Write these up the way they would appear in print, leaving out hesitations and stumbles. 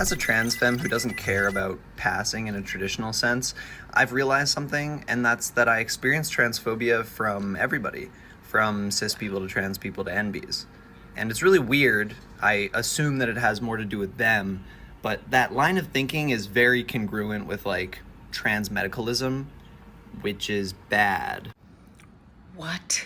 As a trans femme who doesn't care about passing in a traditional sense, I've realized something, and that's that I experience transphobia from everybody, from cis people to trans people to NBs. And it's really weird. I assume that it has more to do with them, but that line of thinking is very congruent with, like, transmedicalism, which is bad. What?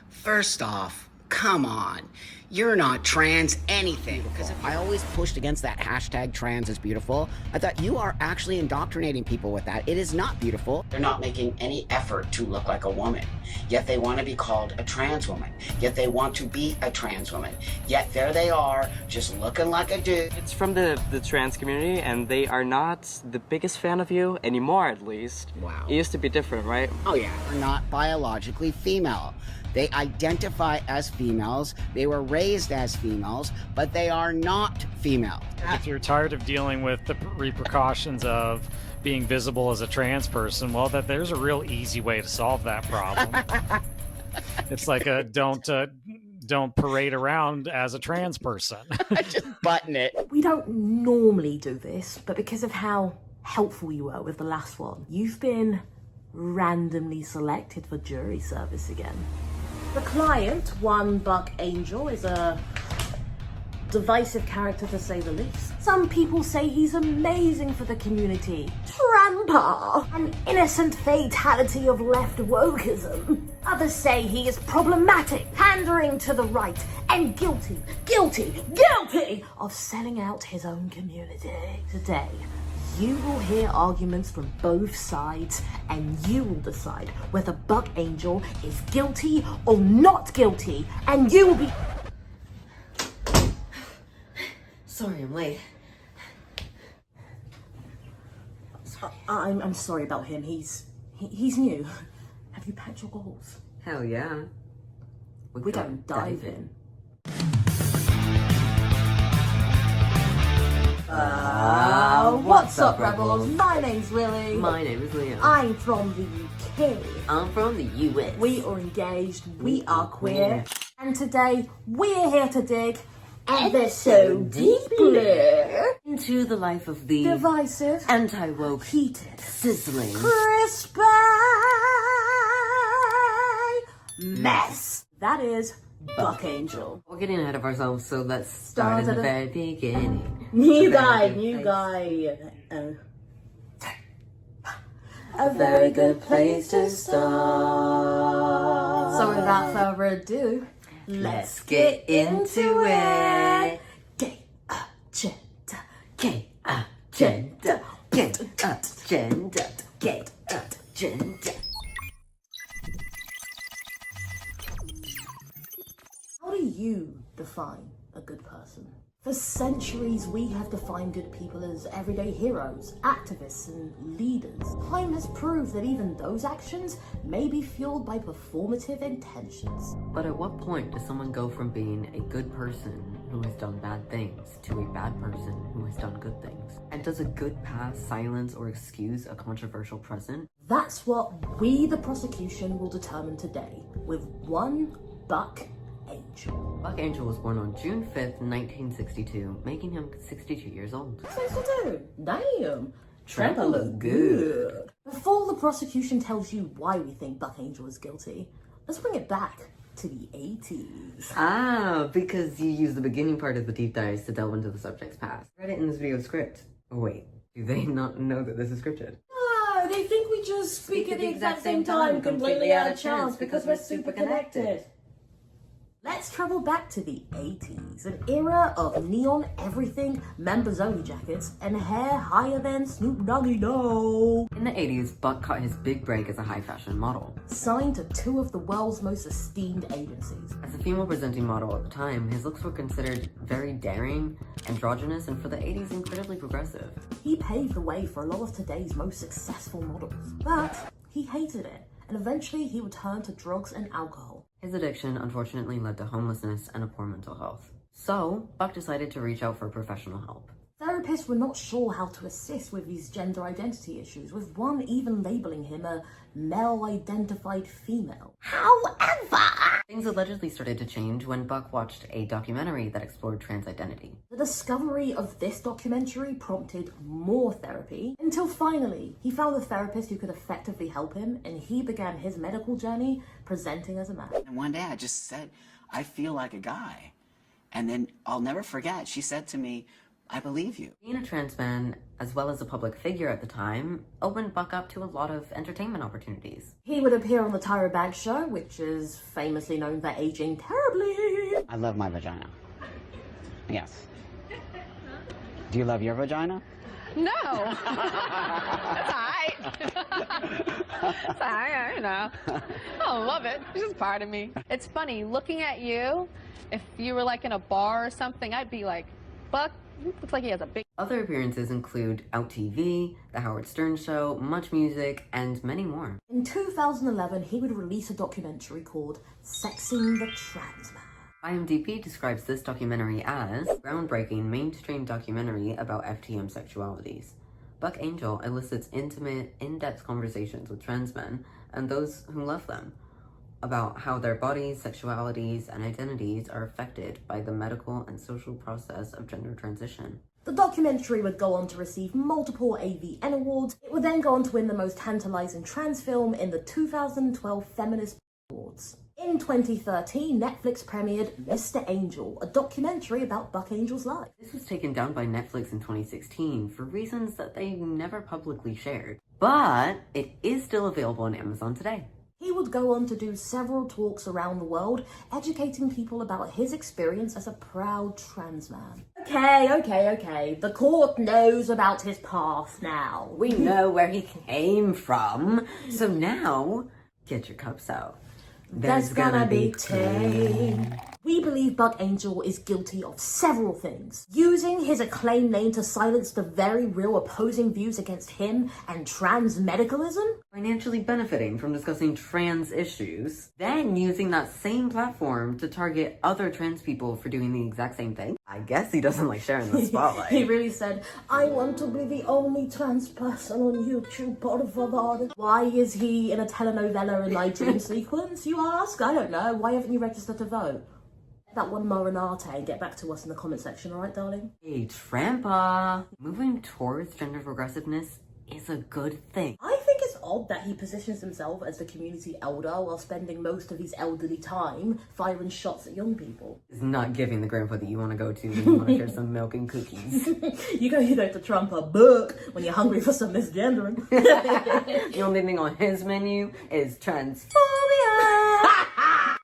First off, come on. You're not trans anything. Because I always pushed against that hashtag trans is beautiful. I thought you are actually indoctrinating people with that. It is not beautiful. They're not making any effort to look like a woman. Yet they want to be called a trans woman. Yet they want to be a trans woman. Yet there they are, just looking like a dude. It's from the trans community, and they are not the biggest fan of you anymore, at least. Wow. It used to be different, right? Oh yeah, they're not biologically female. They identify as females, they were raised as females, but they are not female. If you're tired of dealing with the repercussions of being visible as a trans person, well, there's a real easy way to solve that problem. It's like don't parade around as a trans person. Just button it. We don't normally do this, but because of how helpful you were with the last one, you've been randomly selected for jury service again. The client, one Buck Angel, is a divisive character to say the least. Some people say he's amazing for the community. Tramper! An innocent fatality of left wokeism. Others say he is problematic, pandering to the right, and guilty of selling out his own community. Today, you will hear arguments from both sides, and you will decide whether Buck Angel is guilty or not guilty, and you will be... Sorry, I'm late. I'm sorry about him. He's new. Have you packed your goggles? Hell yeah. We don't dive in. What's up, rebels? My name's Lily. My name is Liam. I'm from the UK. I'm from the US. We are engaged. We are queer. And today, we're here to dig ever so deeply into the life of the divisive, anti-woke, heated, sizzling, crispy mess. That is Buck Angel. We're getting ahead of ourselves, so let's start at the very beginning. New guy. A very good place to start. So without further ado, let's get into it. Gay agenda, gay agenda, gay agenda, gay agenda. How do you define a good person? For centuries, we have defined good people as everyday heroes, activists, and leaders. Time has proved that even those actions may be fueled by performative intentions. But at what point does someone go from being a good person who has done bad things to a bad person who has done good things? And does a good past silence or excuse a controversial present? That's what we, the prosecution, will determine today with one Buck Angel. Buck Angel was born on June 5th, 1962, making him 62 years old. 62? Damn! Trevor look good. Before the prosecution tells you why we think Buck Angel is guilty, let's bring it back to the 80s. Ah, because you use the beginning part of the deep dives to delve into the subject's past. Read it in this video script. Oh wait, do they not know that this is scripted? No, they think we just speak at the exact same time, completely out of chance, because we're super connected. Let's travel back to the 80s, an era of neon everything, members-only jackets, and hair higher than Snoop Doggy Dogg. In the 80s, Buck caught his big break as a high-fashion model. Signed to two of the world's most esteemed agencies. As a female-presenting model at the time, his looks were considered very daring, androgynous, and for the 80s, incredibly progressive. He paved the way for a lot of today's most successful models, but he hated it, and eventually he would turn to drugs and alcohol. His addiction unfortunately led to homelessness and a poor mental health. So, Buck decided to reach out for professional help. Therapists were not sure how to assist with these gender identity issues, with one even labeling him a male-identified female. However, Things allegedly started to change when Buck watched a documentary that explored trans identity. The discovery of this documentary prompted more therapy, until finally he found a therapist who could effectively help him, and he began his medical journey presenting as a man. And one day I just said, I feel like a guy. And then I'll never forget, she said to me, I believe you. Being a trans man, as well as a public figure at the time, opened Buck up to a lot of entertainment opportunities. He would appear on the Tyra show, which is famously known for aging terribly. I love my vagina. Yes. Do you love your vagina? No. That's alright. It's alright, you know. I don't love it. It's just part of me. It's funny, looking at you, if you were like in a bar or something, I'd be like, Buck, looks like he has a big... Other appearances include Out TV, The Howard Stern Show, Much Music, and many more. In 2011, he would release a documentary called Sexing the Trans Man. IMDb describes this documentary as groundbreaking mainstream documentary about FTM sexualities. Buck Angel elicits intimate, in-depth conversations with trans men and those who love them about how their bodies, sexualities, and identities are affected by the medical and social process of gender transition. The documentary would go on to receive multiple AVN awards. It would then go on to win the most tantalizing trans film in the 2012 Feminist Awards. In 2013, Netflix premiered Mr. Angel, a documentary about Buck Angel's life. This was taken down by Netflix in 2016 for reasons that they never publicly shared, but it is still available on Amazon today. He would go on to do several talks around the world, educating people about his experience as a proud trans man. Okay. The court knows about his past now. We know where he came from, so now get your cups out. There's gonna be tea. We believe Buck Angel is guilty of several things. Using his acclaimed name to silence the very real opposing views against him and transmedicalism. Financially benefiting from discussing trans issues, then using that same platform to target other trans people for doing the exact same thing. I guess he doesn't like sharing the spotlight. He really said, I want to be the only trans person on YouTube, por favor. Why is he in a telenovela in my dream sequence, you ask? I don't know. Why haven't you registered to vote? That one marinate and get back to us in the comment section, alright, darling? Hey, Trampa! Moving towards gender progressiveness is a good thing. I think it's odd that he positions himself as the community elder while spending most of his elderly time firing shots at young people. It's not giving the grandpa that you want to go to when you want to share some milk and cookies. you go to Trump a book when you're hungry for some misgendering. The only thing on his menu is transphobia!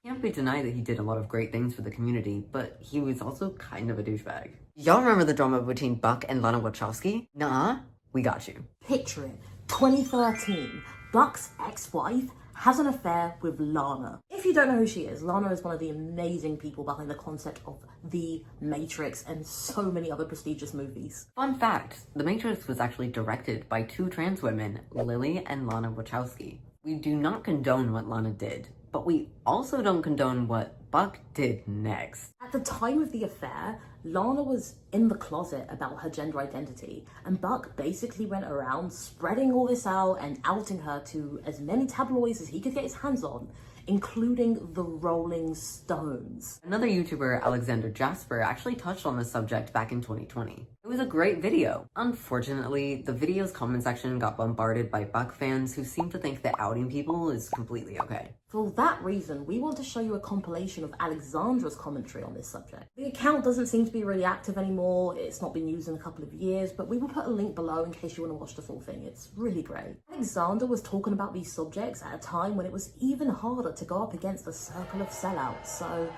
Can't be denied that he did a lot of great things for the community, but he was also kind of a douchebag. Y'all remember the drama between Buck and Lana Wachowski? Nah, we got you. Picture it, 2013, Buck's ex-wife has an affair with Lana. If you don't know who she is, Lana is one of the amazing people behind the concept of The Matrix and so many other prestigious movies. Fun fact, The Matrix was actually directed by two trans women, Lily and Lana Wachowski. We do not condone what Lana did, but we also don't condone what Buck did next. At the time of the affair, Lana was in the closet about her gender identity, and Buck basically went around spreading all this out and outing her to as many tabloids as he could get his hands on, including the Rolling Stones. Another YouTuber, Alexander Jasper, actually touched on this subject back in 2020. It was a great video. Unfortunately, the video's comment section got bombarded by Buck fans who seem to think that outing people is completely okay. For that reason, we want to show you a compilation of Alexandra's commentary on this subject. The account doesn't seem to be really active anymore, it's not been used in a couple of years, but we will put a link below in case you want to watch the full thing. It's really great. Alexandra was talking about these subjects at a time when it was even harder to go up against a circle of sellouts, so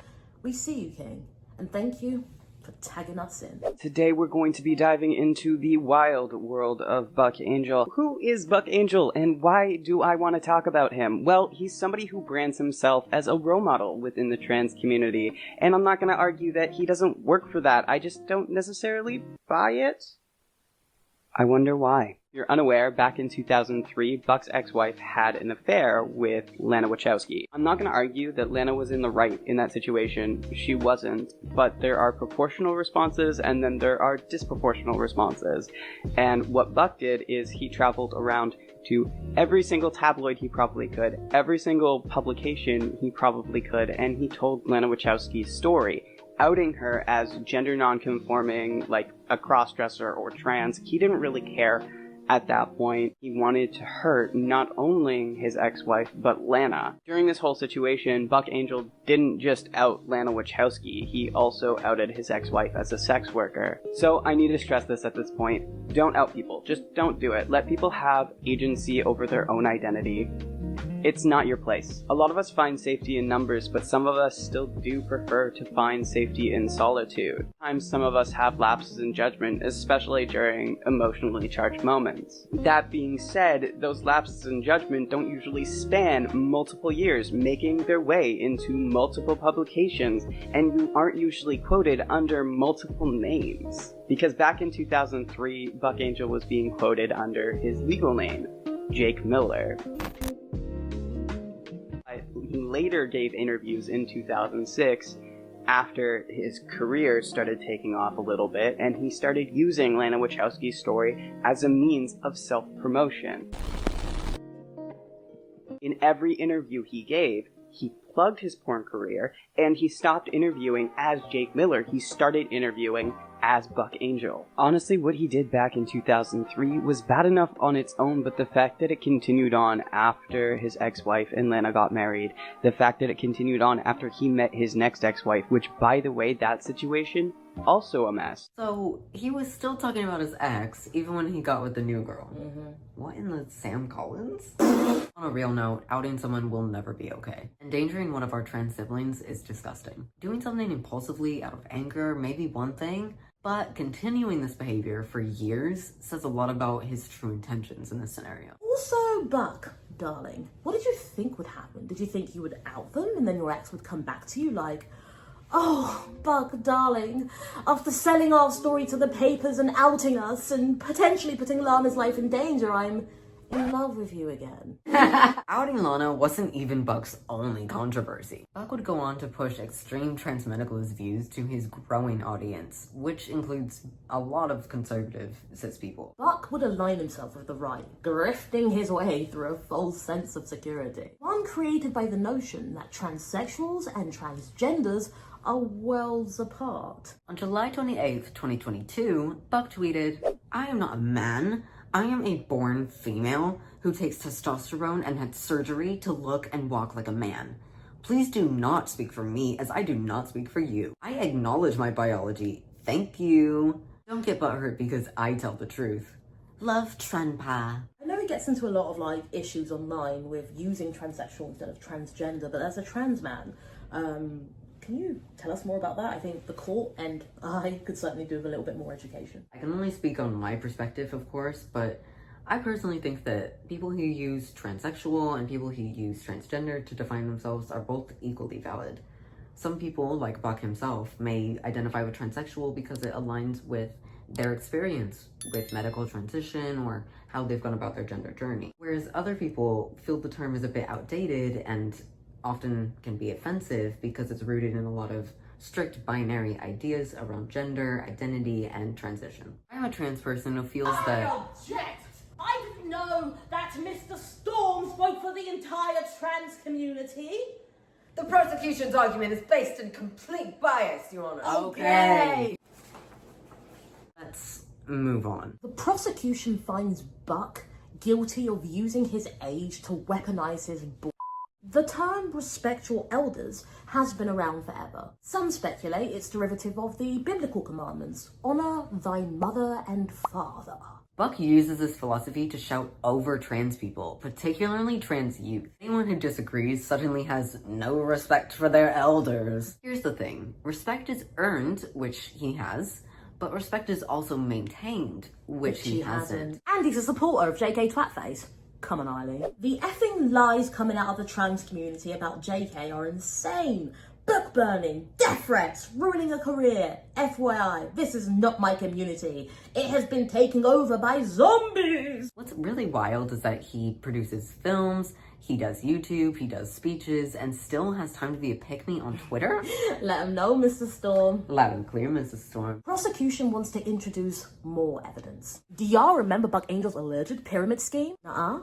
we see you, King, and thank you for tagging us in. Today we're going to be diving into the wild world of Buck Angel. Who is Buck Angel and why do I want to talk about him? Well, he's somebody who brands himself as a role model within the trans community, and I'm not going to argue that he doesn't work for that. I just don't necessarily buy it. I wonder why. If you're unaware, back in 2003, Buck's ex-wife had an affair with Lana Wachowski. I'm not going to argue that Lana was in the right in that situation. She wasn't, but there are proportional responses and then there are disproportional responses. And what Buck did is he traveled around to every single tabloid he probably could, every single publication he probably could, and he told Lana Wachowski's story, outing her as gender non-conforming, like a cross-dresser or trans. He didn't really care at that point. He wanted to hurt not only his ex-wife, but Lana. During this whole situation, Buck Angel didn't just out Lana Wachowski, he also outed his ex-wife as a sex worker. So I need to stress this at this point. Don't out people. Just don't do it. Let people have agency over their own identity. It's not your place. A lot of us find safety in numbers, but some of us still do prefer to find safety in solitude. Sometimes some of us have lapses in judgment, especially during emotionally charged moments. That being said, those lapses in judgment don't usually span multiple years, making their way into multiple publications, and you aren't usually quoted under multiple names. Because back in 2003, Buck Angel was being quoted under his legal name, Jake Miller. He later gave interviews in 2006 after his career started taking off a little bit, and he started using Lana Wachowski's story as a means of self-promotion. In every interview he gave, he plugged his porn career, and he stopped interviewing as Jake Miller. He started interviewing as Buck Angel. Honestly, what he did back in 2003 was bad enough on its own, but the fact that it continued on after his ex-wife and Lana got married, the fact that it continued on after he met his next ex-wife, which, by the way, that situation, also a mess. So, he was still talking about his ex, even when he got with the new girl. Mm-hmm. What in the Sam Collins? On a real note, outing someone will never be okay. Endangering one of our trans siblings is disgusting. Doing something impulsively out of anger may be one thing, but continuing this behavior for years says a lot about his true intentions in this scenario. Also, Buck, darling, what did you think would happen? Did you think you would out them and then your ex would come back to you like, oh, Buck, darling, after selling our story to the papers and outing us and potentially putting Lana's life in danger, I'm in love with you again. Outing Lana wasn't even Buck's only controversy. Buck would go on to push extreme transmedicalist views to his growing audience, which includes a lot of conservative cis people. Buck would align himself with the right, grifting his way through a false sense of security. One created by the notion that transsexuals and transgenders are worlds apart. On July 28th, 2022, Buck tweeted, "I am not a man. I am a born female who takes testosterone and had surgery to look and walk like a man. Please do not speak for me as I do not speak for you. I acknowledge my biology. Thank you. Don't get butthurt because I tell the truth. Love, Trenpa." I know it gets into a lot of issues online with using transsexual instead of transgender, but as a trans man, can you tell us more about that? I think the court and I could certainly do with a little bit more education. I can only speak on my perspective, of course, but I personally think that people who use transsexual and people who use transgender to define themselves are both equally valid. Some people, like Buck himself, may identify with transsexual because it aligns with their experience with medical transition or how they've gone about their gender journey. Whereas other people feel the term is a bit outdated and often can be offensive because it's rooted in a lot of strict binary ideas around gender, identity, and transition. I'm a trans person who feels that— I object! I didn't know that Mr. Storm spoke for the entire trans community. the prosecution's argument is based in complete bias, Your Honor. Okay. Let's move on. The prosecution finds Buck guilty of using his age to weaponize his The term respect your elders has been around forever. Some speculate it's derivative of the biblical commandments, honor thy mother and father. Buck uses this philosophy to shout over trans people, particularly trans youth. Anyone who disagrees suddenly has no respect for their elders. Here's the thing, respect is earned, which he has, but respect is also maintained, which he hasn't. And he's a supporter of JK Twatface. Come on, Eileen. The effing lies coming out of the trans community about JK are insane. Buck book burning, death threats, ruining a career. FYI, this is not my community. It has been taken over by zombies. What's really wild is that he produces films, he does YouTube, he does speeches, and still has time to be a pick-me on Twitter? Let him know, Mr. Storm. Loud and clear, Mrs. Storm. Prosecution wants to introduce more evidence. Do y'all remember Buck Angel's alleged pyramid scheme? Nuh-uh.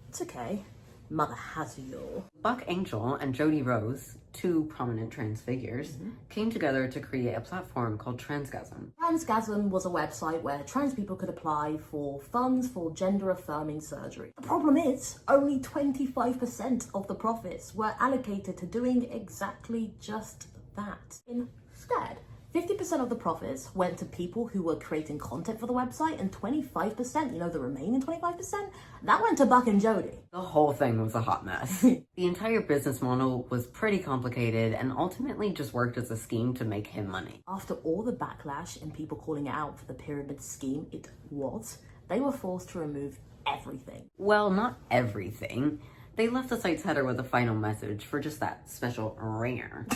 It's okay. Mother has you. Buck Angel and Jody Rose, two prominent trans figures, came together to create a platform called Transgasm. Transgasm was a website where trans people could apply for funds for gender-affirming surgery. The problem is, only 25% of the profits were allocated to doing exactly just that. Instead, 50% of the profits went to people who were creating content for the website, and 25%, you know, the remaining 25%, that went to Buck and Jody. The whole thing was a hot mess. The entire business model was pretty complicated and ultimately just worked as a scheme to make him money. After all the backlash and people calling it out for the pyramid scheme it was, they were forced to remove everything. Well, not everything. They left the site's header with a final message for just that special ringer.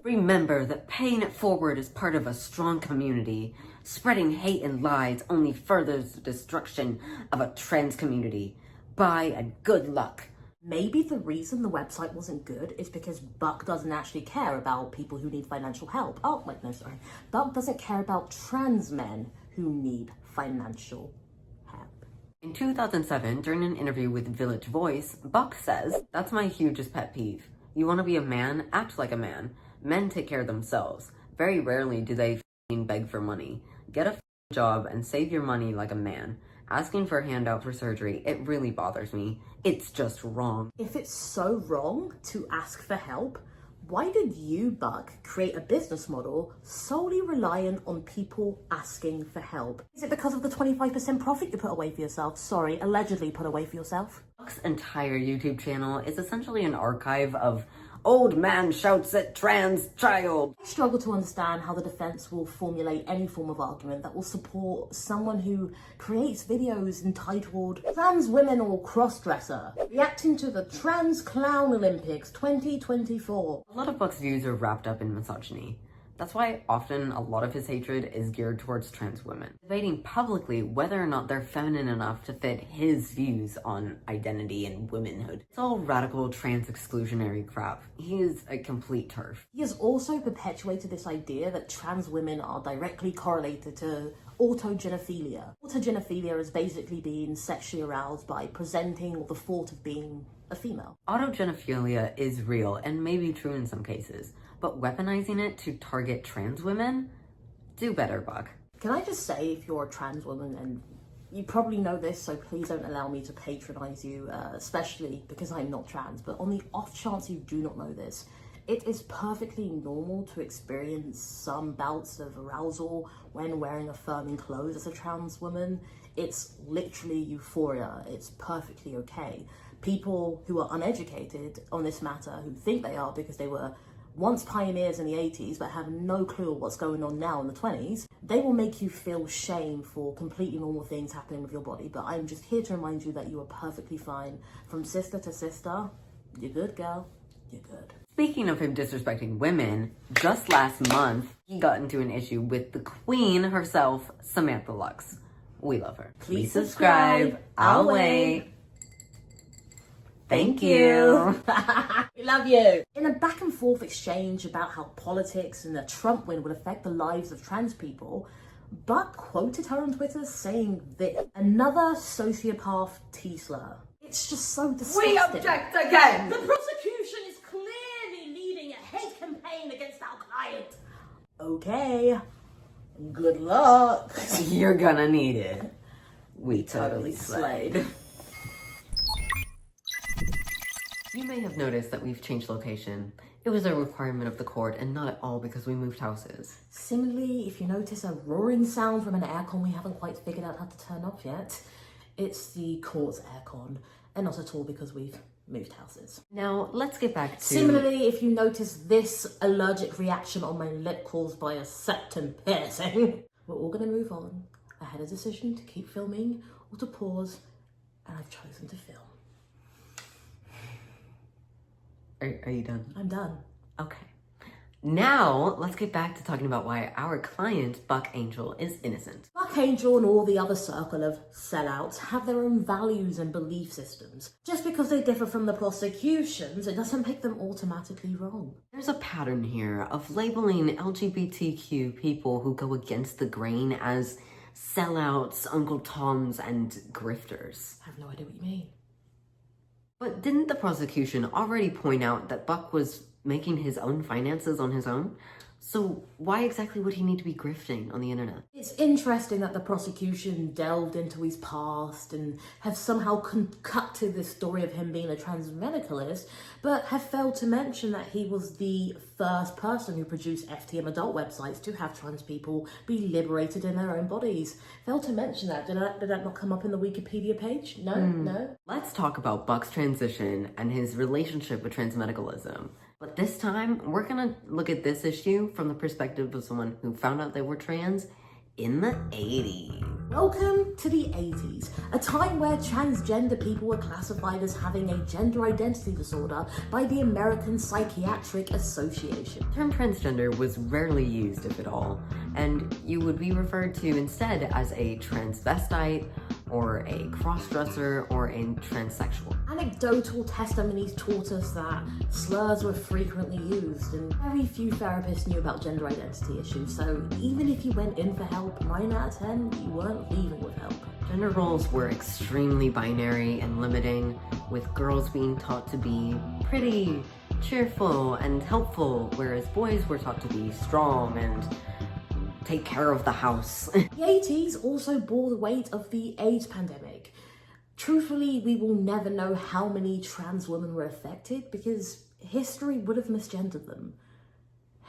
Remember that paying it forward is part of a strong community. Spreading hate and lies only furthers the destruction of a trans community. Bye and good luck. Maybe the reason the website wasn't good is because Buck doesn't actually care about people who need financial help. Oh, wait, no, sorry. Buck doesn't care about trans men who need financial help. In 2007, during an interview with Village Voice, Buck says, "That's my hugest pet peeve. You want to be a man? Act like a man. Men take care of themselves. Very rarely do they beg for money. Get a job and save your money like a man. Asking for a handout for surgery, it really bothers me. It's just wrong." If it's so wrong to ask for help, why did you, Buck, create a business model solely reliant on people asking for help? Is it because of the 25% profit you put away for yourself? Sorry, allegedly put away for yourself? Buck's entire YouTube channel is essentially an archive of old man shouts at trans child. I struggle to understand how the defense will formulate any form of argument that will support someone who creates videos entitled Trans Women or Crossdresser, reacting to the Trans Clown Olympics 2024. A lot of Buck's views are wrapped up in misogyny. That's why often a lot of his hatred is geared towards trans women, debating publicly whether or not they're feminine enough to fit his views on identity and womanhood. It's all radical trans exclusionary crap. He is a complete turf. He has also perpetuated this idea that trans women are directly correlated to autogenophilia. Autogenophilia is basically being sexually aroused by presenting or the thought of being a female. Autogenophilia is real and may be true in some cases, but weaponizing it to target trans women? Do better, Buck. Can I just say, if you're a trans woman, and you probably know this, so please don't allow me to patronize you, especially because I'm not trans, but on the off chance you do not know this, it is perfectly normal to experience some bouts of arousal when wearing affirming clothes as a trans woman. It's literally euphoria. It's perfectly okay. People who are uneducated on this matter, who think they are because they were once pioneers in the 80s but have no clue what's going on now in the 20s, they will make you feel shame for completely normal things happening with your body. But I'm just here to remind you that you are perfectly fine. From sister to sister, you're good, girl. You're good. Speaking of him disrespecting women, just last month, he got into an issue with the queen herself, Samantha Lux. We love her. Please subscribe. I'll wait. Thank you. We love you. In a back and forth exchange about how politics and a Trump win would affect the lives of trans people, Buck quoted her on Twitter saying this: "Another sociopath T-slur." It's just so disgusting. We object again. The prosecution is clearly leading a hate campaign against our client. Okay. Good luck. You're gonna need it. We totally slayed. You may have noticed that we've changed location. It was a requirement of the court and not at all because we moved houses. Similarly, if you notice a roaring sound from an aircon we haven't quite figured out how to turn off yet, it's the court's aircon, and not at all because we've moved houses. Now, let's get back to... Similarly, if you notice this allergic reaction on my lip caused by a septum piercing, we're all gonna move on. I had a decision to keep filming or to pause, and I've chosen to film. Are you done? I'm done. Okay. Now, let's get back to talking about why our client, Buck Angel, is innocent. Buck Angel and all the other circle of sellouts have their own values and belief systems. Just because they differ from the prosecutions, it doesn't make them automatically wrong. There's a pattern here of labeling LGBTQ people who go against the grain as sellouts, Uncle Toms, and grifters. I have no idea what you mean. But didn't the prosecution already point out that Buck was making his own finances on his own? So why exactly would he need to be grifting on the internet? It's interesting that the prosecution delved into his past and have somehow cut to this story of him being a transmedicalist, but have failed to mention that he was the first person who produced FTM adult websites to have trans people be liberated in their own bodies. Failed to mention that. Did that not come up in the Wikipedia page? No, no. Let's talk about Buck's transition and his relationship with transmedicalism. But this time, we're gonna look at this issue from the perspective of someone who found out they were trans in the 80s. Welcome to the 80s, a time where transgender people were classified as having a gender identity disorder by the American Psychiatric Association. The term transgender was rarely used, if at all, and you would be referred to instead as a transvestite, or a crossdresser, or a transsexual. Anecdotal testimonies taught us that slurs were frequently used, and very few therapists knew about gender identity issues, so even if you went in for help, 9 out of 10, you weren't leaving with help. Gender roles were extremely binary and limiting, with girls being taught to be pretty, cheerful, and helpful, whereas boys were taught to be strong and take care of the house. The 80s also bore the weight of the AIDS pandemic. Truthfully, we will never know how many trans women were affected because history would have misgendered them.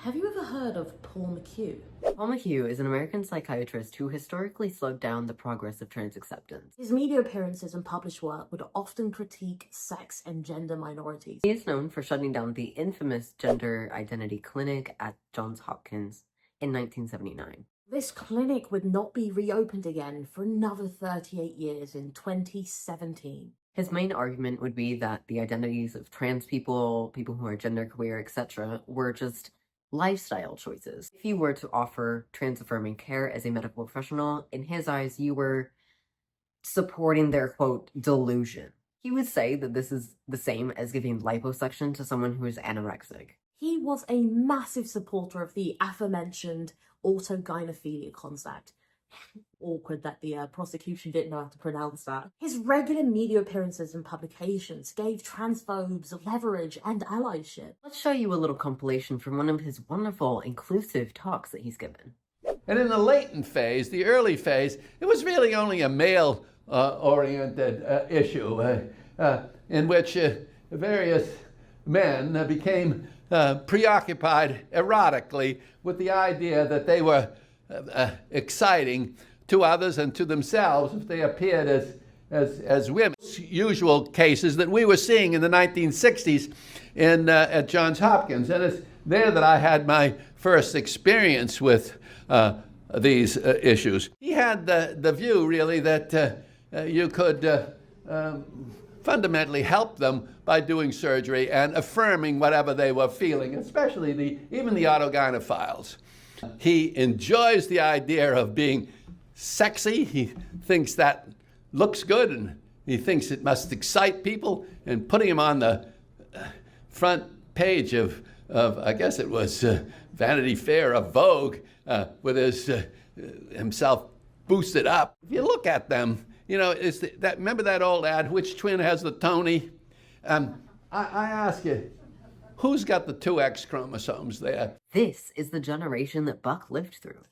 Have you ever heard of Paul McHugh? Paul McHugh is an American psychiatrist who historically slowed down the progress of trans acceptance. His media appearances and published work would often critique sex and gender minorities. He is known for shutting down the infamous gender identity clinic at Johns Hopkins in 1979. This clinic would not be reopened again for another 38 years in 2017. His main argument would be that the identities of trans people, people who are genderqueer, etc., were just lifestyle choices. If you were to offer trans-affirming care as a medical professional, in his eyes, you were supporting their, quote, delusion. He would say that this is the same as giving liposuction to someone who is anorexic. He was a massive supporter of the aforementioned autogynephilia concept. Awkward that the prosecution didn't know how to pronounce that. His regular media appearances and publications gave transphobes leverage and allyship. Let's show you a little compilation from one of his wonderful, inclusive talks that he's given. And in the latent phase, the early phase, it was really only a male-oriented issue in which various men became preoccupied erotically with the idea that they were exciting to others and to themselves if they appeared as women. Usual cases that we were seeing in the 1960s at Johns Hopkins. And it's there that I had my first experience with these issues. He had the view, really, that you could fundamentally help them by doing surgery and affirming whatever they were feeling, especially even the autogynephiles. He enjoys the idea of being sexy. He thinks that looks good, and he thinks it must excite people, and putting him on the front page of I guess it was Vanity Fair of Vogue with himself boosted up. If you look at them, you know, remember that old ad, which twin has the Tony? I ask you, who's got the 2X chromosomes there? This is the generation that Buck lived through.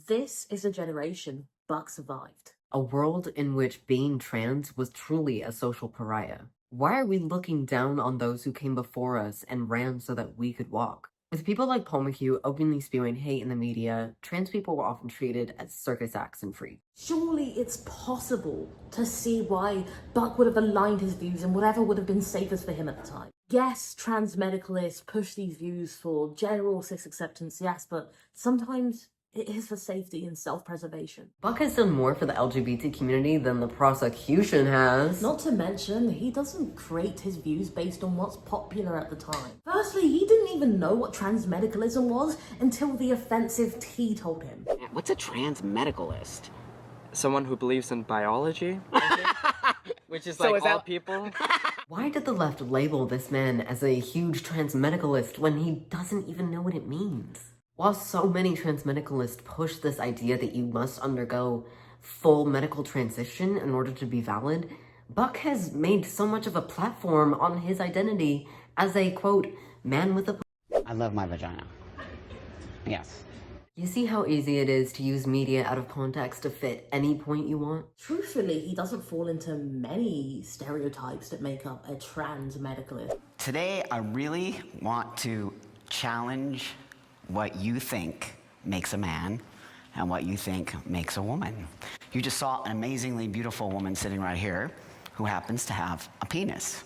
This is a generation Buck survived. A world in which being trans was truly a social pariah. Why are we looking down on those who came before us and ran so that we could walk? With people like Paul McHugh openly spewing hate in the media, trans people were often treated as circus acts and freaks. Surely it's possible to see why Buck would have aligned his views and whatever would have been safest for him at the time. Yes, trans medicalists push these views for general cis acceptance, yes, but sometimes It is for safety and self-preservation. Buck has done more for the LGBT community than the prosecution has. Not to mention, he doesn't create his views based on what's popular at the time. Firstly, he didn't even know what transmedicalism was until the offensive T told him. What's a transmedicalist? Someone who believes in biology, I think. Which is like all people. Why did the left label this man as a huge transmedicalist when he doesn't even know what it means? While so many transmedicalists push this idea that you must undergo full medical transition in order to be valid, Buck has made so much of a platform on his identity as a, quote, man with a... I love my vagina. Yes. You see how easy it is to use media out of context to fit any point you want? Truthfully, he doesn't fall into many stereotypes that make up a transmedicalist. Today, I really want to challenge what you think makes a man and what you think makes a woman. You just saw an amazingly beautiful woman sitting right here who happens to have a penis.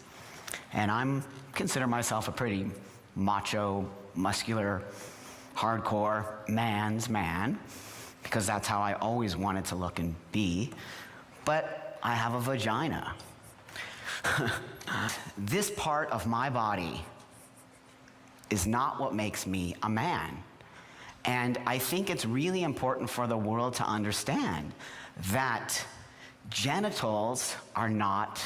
And I'm consider myself a pretty macho, muscular, hardcore man's man, because that's how I always wanted to look and be. But I have a vagina. This part of my body is not what makes me a man. And I think it's really important for the world to understand that genitals are not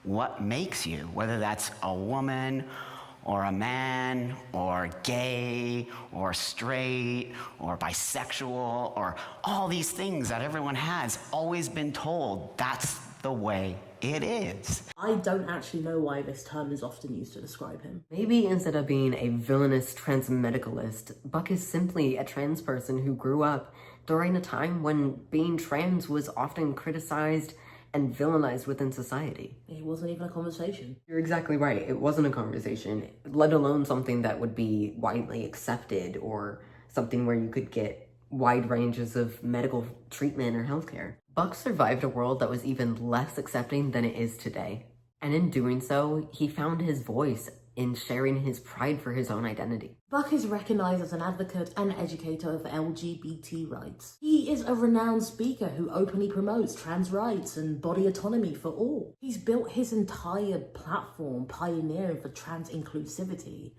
what makes you, whether that's a woman or a man or gay or straight or bisexual or all these things that everyone has always been told that's the way it is. I don't actually know why this term is often used to describe him. Maybe instead of being a villainous transmedicalist, Buck is simply a trans person who grew up during a time when being trans was often criticized and villainized within society. It wasn't even a conversation. You're exactly right. It wasn't a conversation, let alone something that would be widely accepted or something where you could get wide ranges of medical treatment or healthcare. Buck survived a world that was even less accepting than it is today. And in doing so, he found his voice in sharing his pride for his own identity. Buck is recognized as an advocate and educator of LGBT rights. He is a renowned speaker who openly promotes trans rights and body autonomy for all. He's built his entire platform pioneering for trans inclusivity.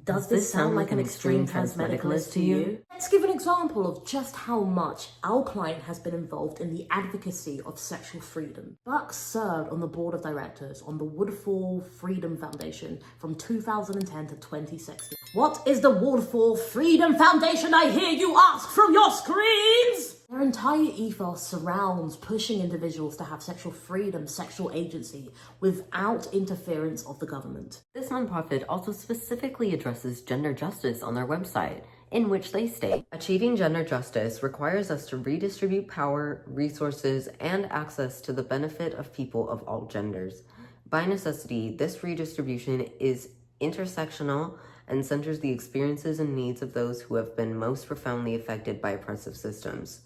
Does this sound like an extreme transmedicalist to you? Let's give an example of just how much our client has been involved in the advocacy of sexual freedom. Buck served on the board of directors on the Woodfall Freedom Foundation from 2010 to 2016. What is the Woodfall Freedom Foundation, I hear you ask from your screens? Their entire ethos surrounds pushing individuals to have sexual freedom, sexual agency, without interference of the government. This nonprofit also specifically addresses gender justice on their website, in which they state, achieving gender justice requires us to redistribute power, resources, and access to the benefit of people of all genders. By necessity, this redistribution is intersectional and centers the experiences and needs of those who have been most profoundly affected by oppressive systems.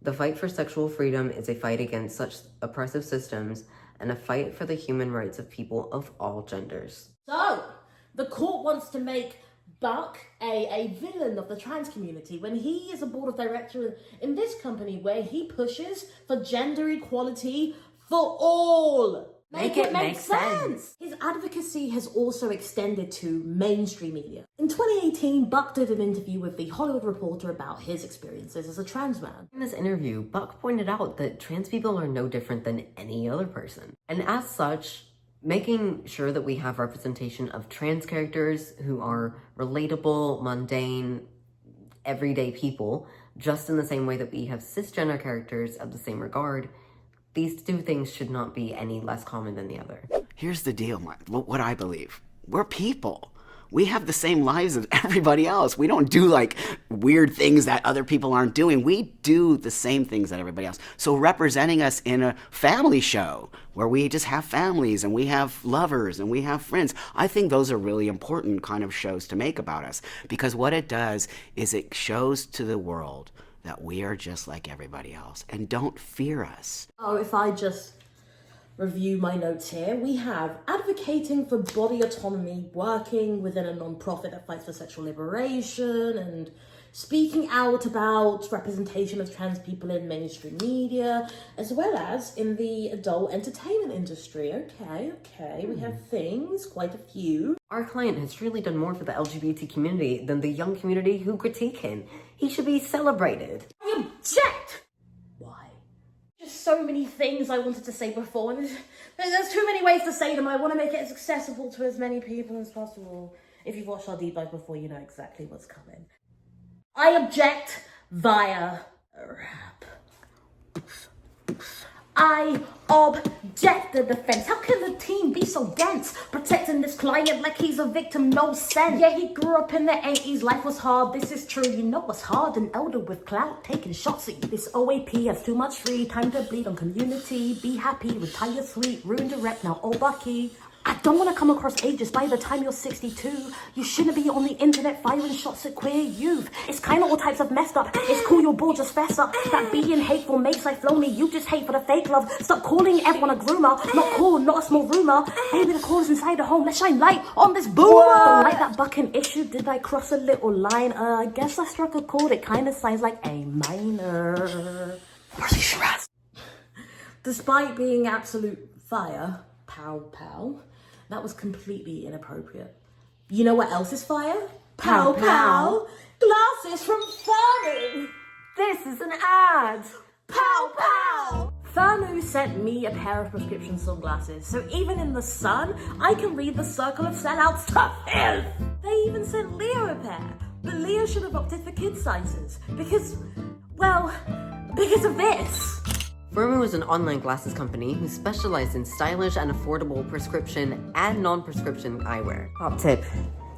The fight for sexual freedom is a fight against such oppressive systems and a fight for the human rights of people of all genders. So, the court wants to make Buck a villain of the trans community when he is a board of director in this company where he pushes for gender equality for all. Make it make sense. His advocacy has also extended to mainstream media. In 2018, Buck did an interview with The Hollywood Reporter about his experiences as a trans man. In this interview, Buck pointed out that trans people are no different than any other person. And as such, making sure that we have representation of trans characters who are relatable, mundane, everyday people, just in the same way that we have cisgender characters of the same regard, these two things should not be any less common than the other. Here's the deal, what I believe. We're people. We have the same lives as everybody else. We don't do like weird things that other people aren't doing. We do the same things that everybody else. So representing us in a family show where we just have families and we have lovers and we have friends, I think those are really important kind of shows to make about us, because what it does is it shows to the world that we are just like everybody else and don't fear us. Oh, if I just review my notes here, we have advocating for body autonomy, working within a non-profit that fights for sexual liberation, and speaking out about representation of trans people in mainstream media, as well as in the adult entertainment industry. Okay, we have things, quite a few. Our client has truly done more for the LGBT community than the young community who critique him. He should be celebrated. I object! Why? Just so many things I wanted to say before, and there's too many ways to say them. I want to make it as accessible to as many people as possible. If you've watched our deep dive before, you know exactly what's coming. I object via rap. I object the defense. How can the team be so dense? Protecting this client like he's a victim, no sense. Yeah, he grew up in the 80s, life was hard, this is true. You know what's hard? An elder with clout taking shots at you. This OAP has too much free time to bleed on community. Be happy, retire sweet, ruin direct, now oh Bucky. I don't want to come across ageist. By the time you're 62, you shouldn't be on the internet firing shots at queer youth. It's kind of all types of messed up. It's cool, your ball just fess up. That being hateful makes life lonely. You just hate for the fake love. Stop calling everyone a groomer. Not cool, not a small rumor. Maybe the call's inside the home. Let's shine light on this boomer. Don't like that bucking issue. Did I cross a little line? I guess I struck a chord. It kind of sounds like A minor. Despite being absolute fire, pow pow, that was completely inappropriate. You know what else is fire? Pow pow. Glasses from Firmoo. This is an ad. Pow pow. Firmoo sent me a pair of prescription sunglasses, so even in the sun, I can read the circle of sellouts to filth. They even sent Leo a pair, but Leo should have opted for kid sizes because of this. Firmoo is an online glasses company who specialize in stylish and affordable prescription and non-prescription eyewear. Top tip,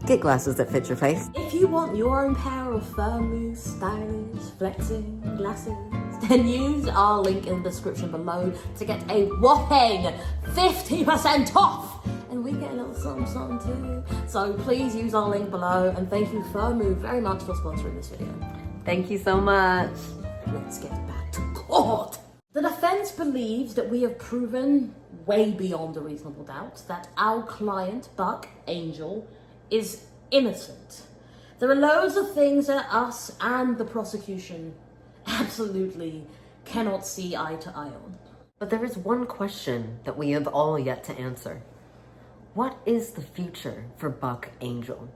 get glasses that fit your face. If you want your own pair of Firmoo stylish flexing glasses, then use our link in the description below to get a whopping 50% off. And we get a little something too. So please use our link below, and thank you Firmoo very much for sponsoring this video. Thank you so much. Let's get back to court. The defense believes that we have proven way beyond a reasonable doubt that our client, Buck Angel, is innocent. There are loads of things that us and the prosecution absolutely cannot see eye to eye on. But there is one question that we have all yet to answer. What is the future for Buck Angel?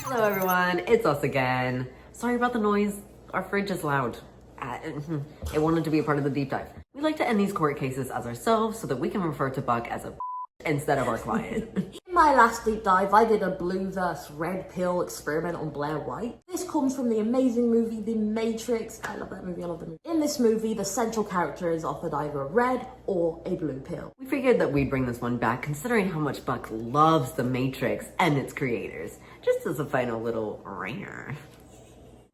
Hello everyone, it's us again. Sorry about the noise. Our fridge is loud. It wanted to be a part of the deep dive. We like to end these court cases as ourselves so that we can refer to Buck as a instead of our client. In my last deep dive, I did a blue versus red pill experiment on Blair White. This comes from the amazing movie The Matrix. I love that movie, I love the movie. In this movie, the central character is offered either a red or a blue pill. We figured that we'd bring this one back considering how much Buck loves The Matrix and its creators, just as a final little ringer.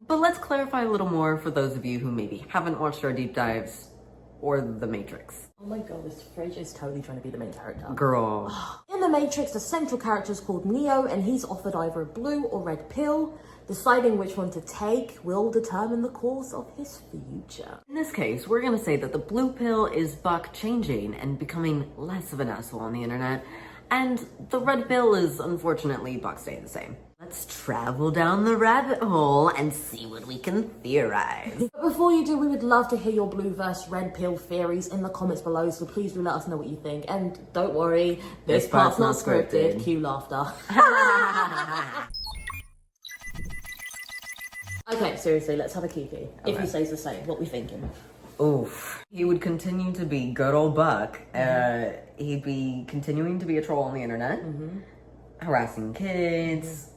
But let's clarify a little more for those of you who maybe haven't watched our deep dives or The Matrix. Oh my god, this fridge is totally trying to be the main character. Girl. In The Matrix, the central character is called Neo, and he's offered either a blue or red pill. Deciding which one to take will determine the course of his future. In this case, we're gonna say that the blue pill is Buck changing and becoming less of an asshole on the internet, and the red pill is unfortunately Buck staying the same. Let's travel down the rabbit hole and see what we can theorize. But before you do, we would love to hear your blue versus red pill theories in the comments below, so please do let us know what you think. And don't worry, this part's not scripted. Cue laughter. Okay, seriously, let's have a kiki. If he says the same, what we thinking? Oof. He would continue to be good old Buck. He'd be continuing to be a troll on the internet. Harassing kids.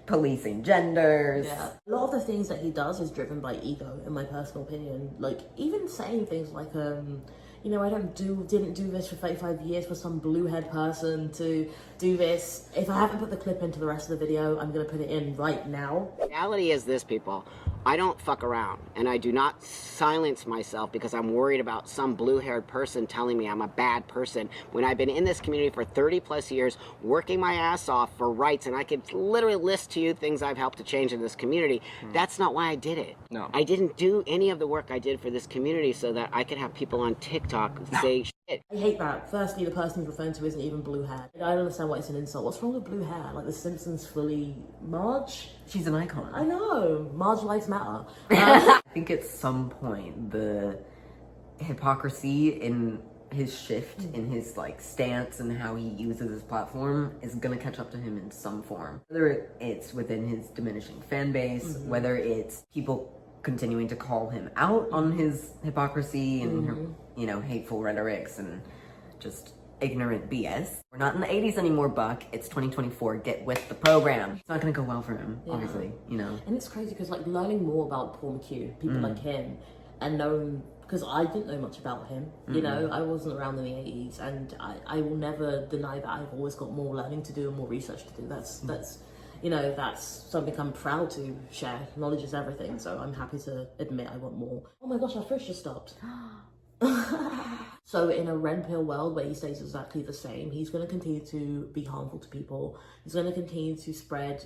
Policing genders. Yeah. A lot of the things that he does is driven by ego, in my personal opinion. Like, even saying things like, you know, I didn't do this for 35 years for some blue-haired person to do this. If I haven't put the clip into the rest of the video, I'm gonna put it in right now. Reality is this, people. I don't fuck around, and I do not silence myself because I'm worried about some blue-haired person telling me I'm a bad person when I've been in this community for 30 plus years, working my ass off for rights, and I could literally list to you things I've helped to change in this community. That's not why I did it. No. I didn't do any of the work I did for this community so that I could have people on TikTok say it. I hate that. Firstly, the person he's referring to isn't even blue hair. I don't understand why it's an insult. What's wrong with blue hair? Like the Simpsons fully Marge? She's an icon. I know. Marge lives matter. I think at some point the hypocrisy in his shift in his like stance and how he uses his platform is gonna catch up to him in some form. Whether it's within his diminishing fan base, whether it's people continuing to call him out on his hypocrisy and you know, hateful rhetorics and just ignorant BS. We're not in the 80s anymore, Buck. It's 2024. Get with the program. It's not gonna go well for him, obviously, you know. And it's crazy because like learning more about Paul McHugh, people like him, and knowing, because I didn't know much about him, you know, I wasn't around in the 80s, and I will never deny that I've always got more learning to do and more research to do. That's you know, that's something I'm proud to share. Knowledge is everything, so I'm happy to admit I want more. Oh my gosh, our fridge just stopped. So in a red pill world where he stays exactly the same, he's going to continue to be harmful to people. He's going to continue to spread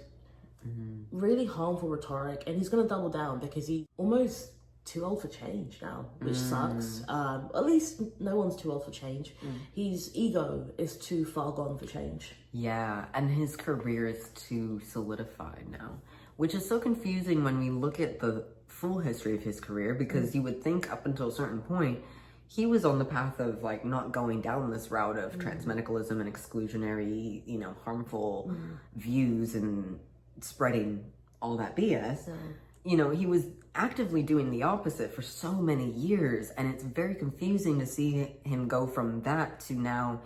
really harmful rhetoric, and he's going to double down because he's almost too old for change now, which sucks. At least no one's too old for change. His ego is too far gone for change. Yeah, and his career is too solidified now, which is so confusing when we look at the full history of his career, because you would think up until a certain point he was on the path of like not going down this route of transmedicalism and exclusionary, you know, harmful views and spreading all that BS. You know, he was actively doing the opposite for so many years, and it's very confusing to see him go from that to now,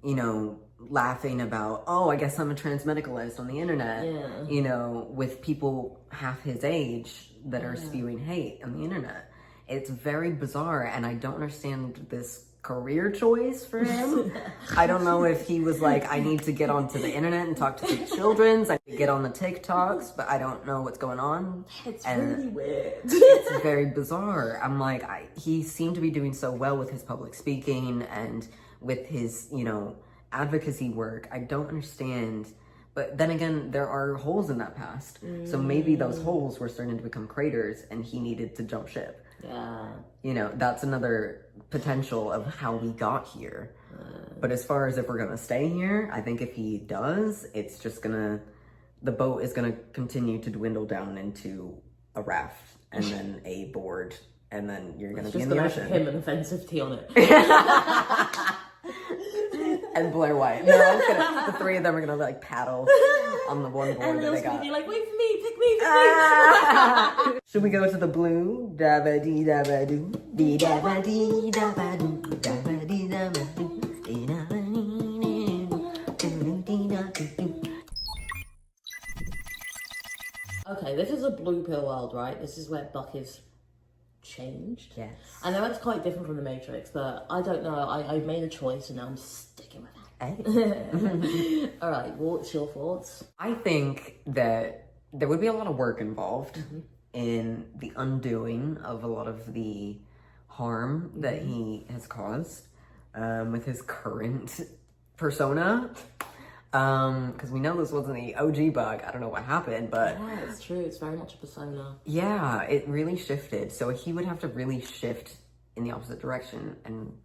you know, laughing about, oh, I guess I'm a transmedicalist on the internet, you know, with people half his age that are spewing hate on the internet. It's very bizarre, and I don't understand this career choice for him. I don't know if he was like, I need to get onto the internet and talk to the children's, I need to get on the TikToks, but I don't know what's going on. It's really weird. It's very bizarre. I'm like, he seemed to be doing so well with his public speaking and with his, you know, advocacy work. I don't understand. But then again, there are holes in that past. So maybe those holes were starting to become craters and he needed to jump ship. Yeah. You know, that's another potential of how we got here. But as far as if we're gonna stay here, I think if he does, it's just gonna, the boat is gonna continue to dwindle down into a raft and then a board, and then you're gonna be in the ocean. Him and offensive tea on it. And Blair White. No, I was gonna, the three of them are gonna like paddle on the one board and that they got. Gonna be like, wait for me, pick me, pick me. Should we go to the blue? Dabba dee dabba doo, dee dabba dee dabba doo, dabba dee dabba doo, dee dabba dee doo, dee dabba doo. Okay, this is a blue pill world, right? This is where Buck is changed. Yes. I know it's quite different from the Matrix, but I don't know. I've made a choice and now I'm sticking with it. All right, what's your thoughts? I think that there would be a lot of work involved in the undoing of a lot of the harm that he has caused with his current persona. Because we know this wasn't the OG Buck. I don't know what happened, but yeah, it's true. It's very much a persona. Yeah, it really shifted. So he would have to really shift in the opposite direction and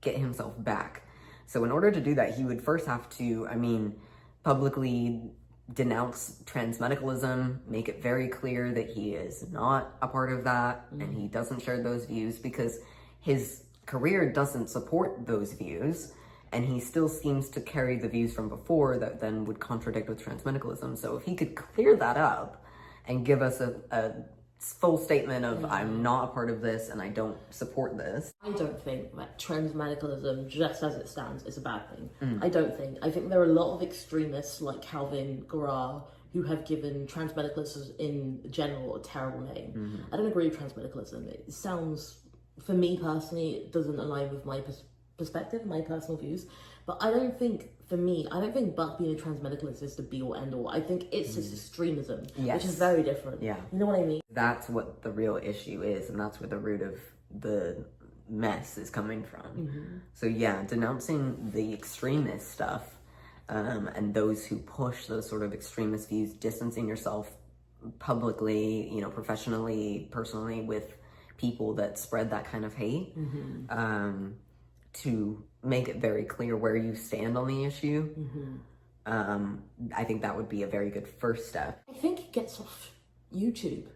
get himself back. So in order to do that, he would first have to, I mean, publicly denounce transmedicalism, make it very clear that he is not a part of that and he doesn't share those views, because his career doesn't support those views. And he still seems to carry the views from before that then would contradict with transmedicalism. So if he could clear that up and give us a full statement of, I'm not a part of this and I don't support this. I don't think that transmedicalism, just as it stands, is a bad thing. I don't think. I think there are a lot of extremists like Calvin Garrar who have given transmedicalism in general a terrible name. I don't agree with transmedicalism. It sounds, for me personally, it doesn't align with my perspective, my personal views, but I don't think, for me, I don't think Buck being a transmedicalist is the be all end all. I think it's just extremism, which is very different. Yeah. You know what I mean? That's what the real issue is, and that's where the root of the mess is coming from. So yeah, denouncing the extremist stuff and those who push those sort of extremist views, distancing yourself publicly, you know, professionally, personally with people that spread that kind of hate. to make it very clear where you stand on the issue. I think that would be a very good first step. I think it gets off YouTube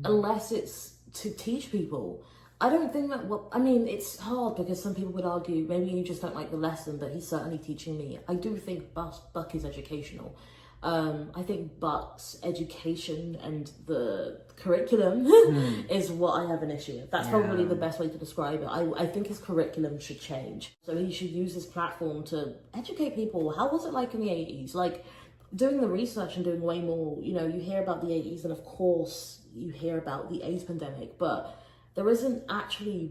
unless it's to teach people. I don't think that, well, I mean, it's hard because some people would argue maybe you just don't like the lesson, but he's certainly teaching me. I do think Buck is educational. I think Buck's education and the curriculum is what I have an issue with. That's probably the best way to describe it. I think his curriculum should change. So he should use his platform to educate people. How was it like in the 80s? Like, doing the research and doing way more, you know, you hear about the 80s and of course you hear about the AIDS pandemic, but there isn't actually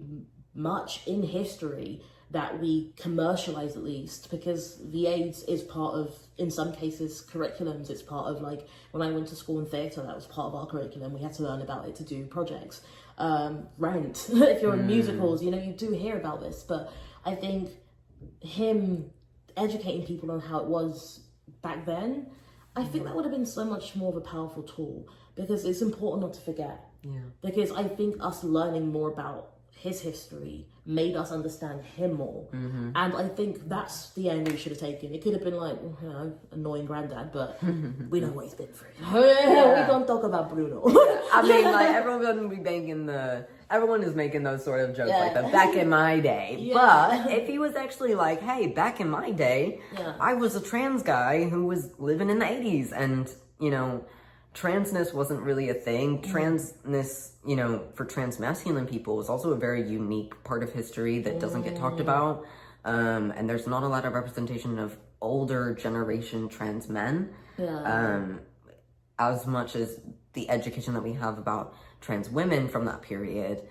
much in history that we commercialize, at least, because the AIDS is part of, in some cases, curriculums. It's part of, like, when I went to school in theatre, that was part of our curriculum. We had to learn about it to do projects. Rent, if you're in musicals, you know, you do hear about this. But I think him educating people on how it was back then, I think that would have been so much more of a powerful tool, because it's important not to forget. Because I think us learning more about his history made us understand him more. And I think that's the angle we should have taken. It could have been like, you know, annoying granddad, but we know what he's been through. We don't talk about Bruno. I mean, like, everyone is making those sort of jokes like that back in my day. But if he was actually like, hey, back in my day, I was a trans guy who was living in the 80s, and, you know, transness wasn't really a thing. Transness, you know, for transmasculine people is also a very unique part of history that doesn't get talked about. And there's not a lot of representation of older generation trans men. As much as the education that we have about trans women from that period,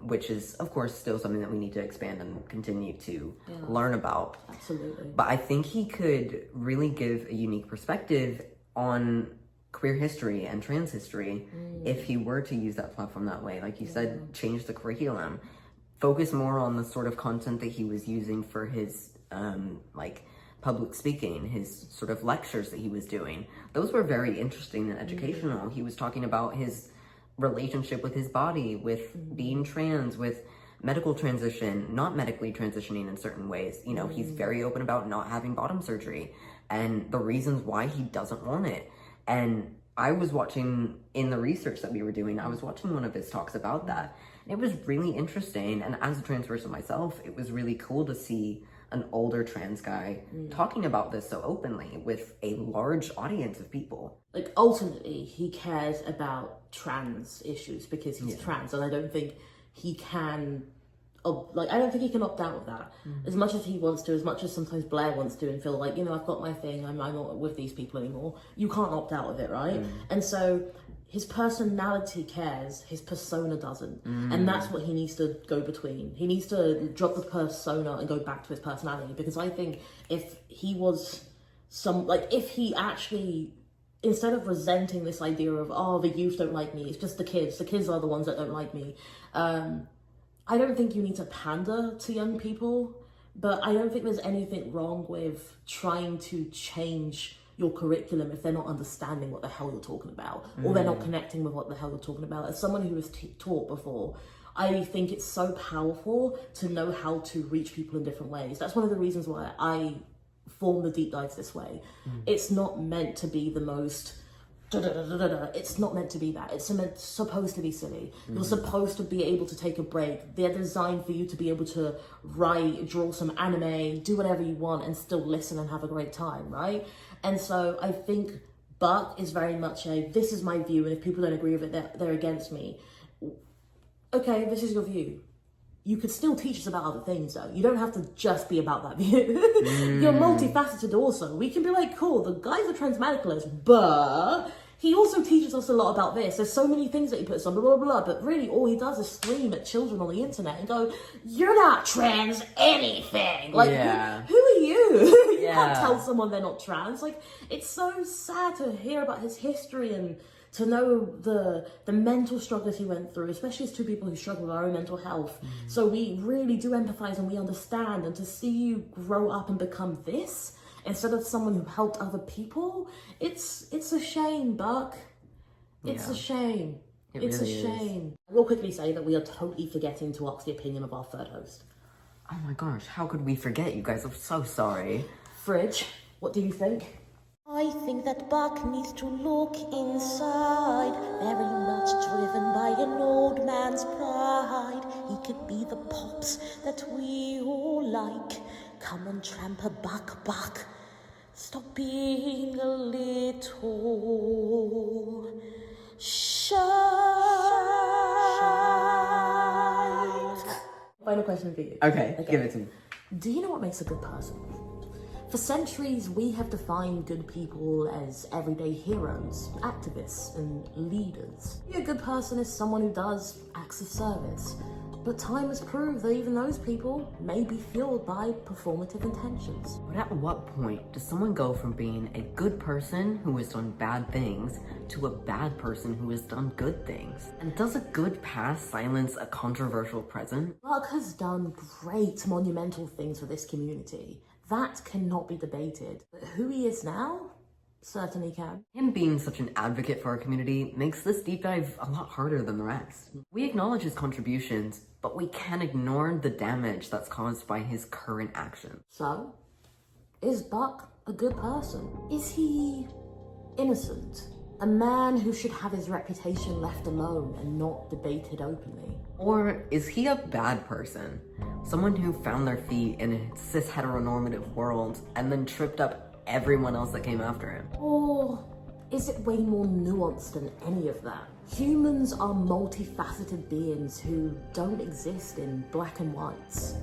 which is, of course, still something that we need to expand and continue to learn about. Absolutely. But I think he could really give a unique perspective on queer history and trans history if he were to use that platform that way. Like you said, change the curriculum, focus more on the sort of content that he was using for his like public speaking, his sort of lectures that he was doing. Those were very interesting and educational. He was talking about his relationship with his body, with being trans, with medical transition, not medically transitioning in certain ways. You know, he's very open about not having bottom surgery and the reasons why he doesn't want it. And I was watching, in the research that we were doing, I was watching one of his talks about that. It was really interesting. And as a trans person myself, it was really cool to see an older trans guy talking about this so openly with a large audience of people. Like, ultimately, he cares about trans issues because he's trans, and I don't think he can, I don't think he can opt out of that. As much as he wants to, as much as sometimes Blair wants to and feel like, you know, I've got my thing, I'm not with these people anymore. You can't opt out of it, right? And so his personality cares, his persona doesn't. And that's what he needs to go between. He needs to drop the persona and go back to his personality, because I think if he was if he actually, instead of resenting this idea of, oh, the youth don't like me, it's just the kids are the ones that don't like me. I don't think you need to pander to young people, but I don't think there's anything wrong with trying to change your curriculum if they're not understanding what the hell you're talking about, or they're not connecting with what the hell you're talking about. As someone who was taught before, I think it's so powerful to know how to reach people in different ways. That's one of the reasons why I form the deep dives this way. It's not meant to be the most it's not meant to be that. It's supposed to be silly. You're supposed to be able to take a break. They're designed for you to be able to write, draw some anime, do whatever you want and still listen and have a great time, right? And so I think Buck is very much this is my view, and if people don't agree with it, they're against me. Okay, this is your view. You could still teach us about other things, though. You don't have to just be about that view. You're multifaceted also. We can be like, cool, the guy's a transmedicalist, but he also teaches us a lot about this. There's so many things that he puts on, blah, blah, blah, but really all he does is scream at children on the internet and go, you're not trans anything. Like, who are you? You can't tell someone they're not trans. Like, it's so sad to hear about his history and to know the mental struggles he went through, especially as two people who struggle with our own mental health. So we really do empathize and we understand, and to see you grow up and become this instead of someone who helped other people, it's a shame, Buck. It's a shame. It's really a shame. I will quickly say that we are totally forgetting to ask the opinion of our third host. Oh my gosh, how could we forget you guys? I'm so sorry. Fridge, what do you think? I think that Buck needs to look inside, very much driven by an old man's pride. He could be the pops that we all like. Come on, tramper Buck, Buck. Stop being a little shy. Final question for you. Okay, give it to me. Do you know what makes a good person? For centuries, we have defined good people as everyday heroes, activists, and leaders. A good person is someone who does acts of service. But time has proved that even those people may be fueled by performative intentions. But at what point does someone go from being a good person who has done bad things to a bad person who has done good things? And does a good past silence a controversial present? Buck has done great monumental things for this community. That cannot be debated. But who he is now? Certainly can. Him being such an advocate for our community makes this deep dive a lot harder than the rest. We acknowledge his contributions, but we can't ignore the damage that's caused by his current actions. So, is Buck a good person? Is he innocent? A man who should have his reputation left alone and not debated openly? Or is he a bad person? Someone who found their feet in a cis heteronormative world and then tripped up everyone else that came after him? Or is it way more nuanced than any of that? Humans are multifaceted beings who don't exist in black and whites.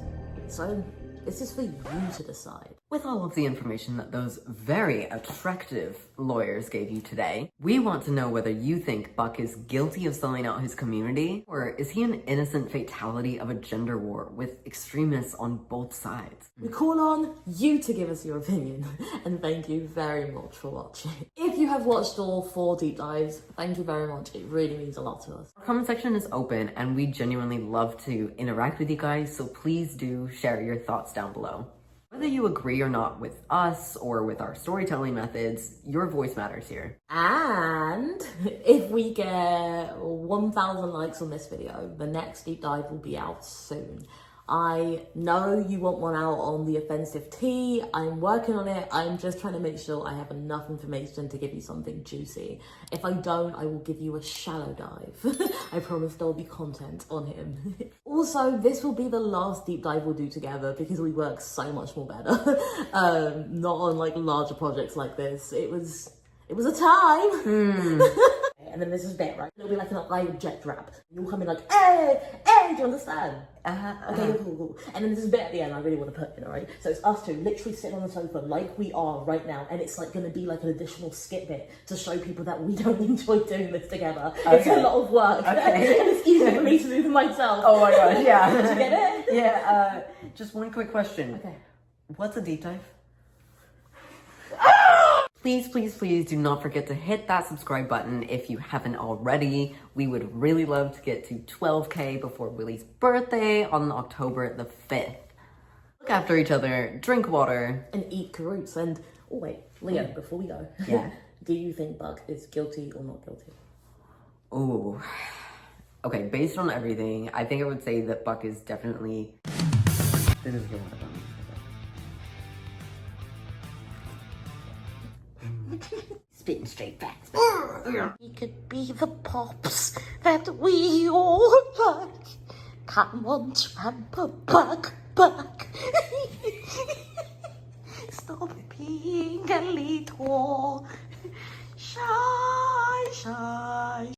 So, this is for you to decide. With all of the information that those very attractive lawyers gave you today, we want to know whether you think Buck is guilty of selling out his community, or is he an innocent fatality of a gender war with extremists on both sides? We call on you to give us your opinion, and thank you very much for watching. If you have watched all 4 deep dives, thank you very much. It really means a lot to us. Our comment section is open, and we genuinely love to interact with you guys, so please do share your thoughts down below. Whether you agree or not with us or with our storytelling methods, your voice matters here. And if we get 1,000 likes on this video, the next deep dive will be out soon. I know you want one out on the offensive tea. I'm working on it. I'm just trying to make sure I have enough information to give you something juicy. If I don't, I will give you a shallow dive. I promise there'll be content on him. Also, this will be the last deep dive we'll do together because we work so much more better. Not on like larger projects like this. It was a time. And then this is bit, right? It'll be like an jet rap. You'll come in like, hey, do you understand? Okay, cool. And then this is bit at the end I really want to put in, alright? So it's us two literally sitting on the sofa like we are right now, and it's like going to be like an additional skit bit to show people that we don't enjoy doing this together. Okay. It's a lot of work. Okay. And it's easy for me to do for myself. Oh my gosh, yeah. Did you get it? Yeah, just one quick question. Okay. What's a deep dive? Please, please, please do not forget to hit that subscribe button if you haven't already. We would really love to get to 12K before Willie's birthday on October the 5th. Look after each other, drink water. And eat carrots. And, oh wait, Leo, before we go. Yeah. Do you think Buck is guilty or not guilty? Ooh. Okay, based on everything, I think I would say that Buck is definitely... This is the one. Spitting straight facts. He could be the pops that we all like. Come on, tramper Buck, Buck. Stop being a little shy.